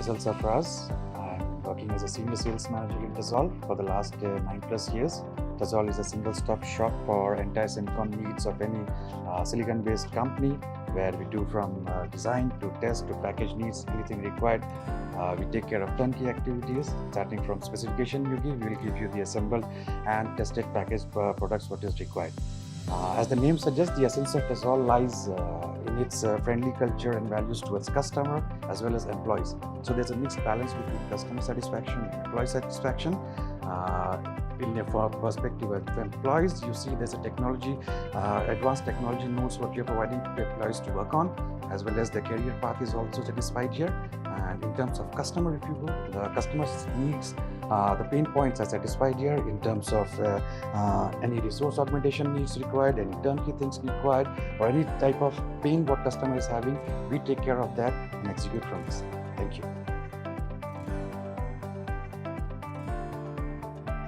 Myself Sarfraz. I'm working as a senior sales manager in Tessolve for the last 9+ years. Tessolve is a single-stop shop for entire silicon needs of any silicon-based company, where we do from design to test to package needs, anything required. We take care of turnkey activities, starting from specification we will give you the assembled and tested packaged products what is required. As the name suggests, the essence of Tessolve lies in its friendly culture and values towards customer as well as employees. So there's a mixed balance between customer satisfaction and employee satisfaction. In a perspective of employees, you see there's a technology, advanced technology nodes what you're providing to employees to work on, as well as the career path is also satisfied here. And in terms of customer, if you go, the customer's needs, the pain points are satisfied here in terms of any resource augmentation needs required, any turnkey things required, or any type of pain what customer is having, we take care of that and execute from this. Thank you.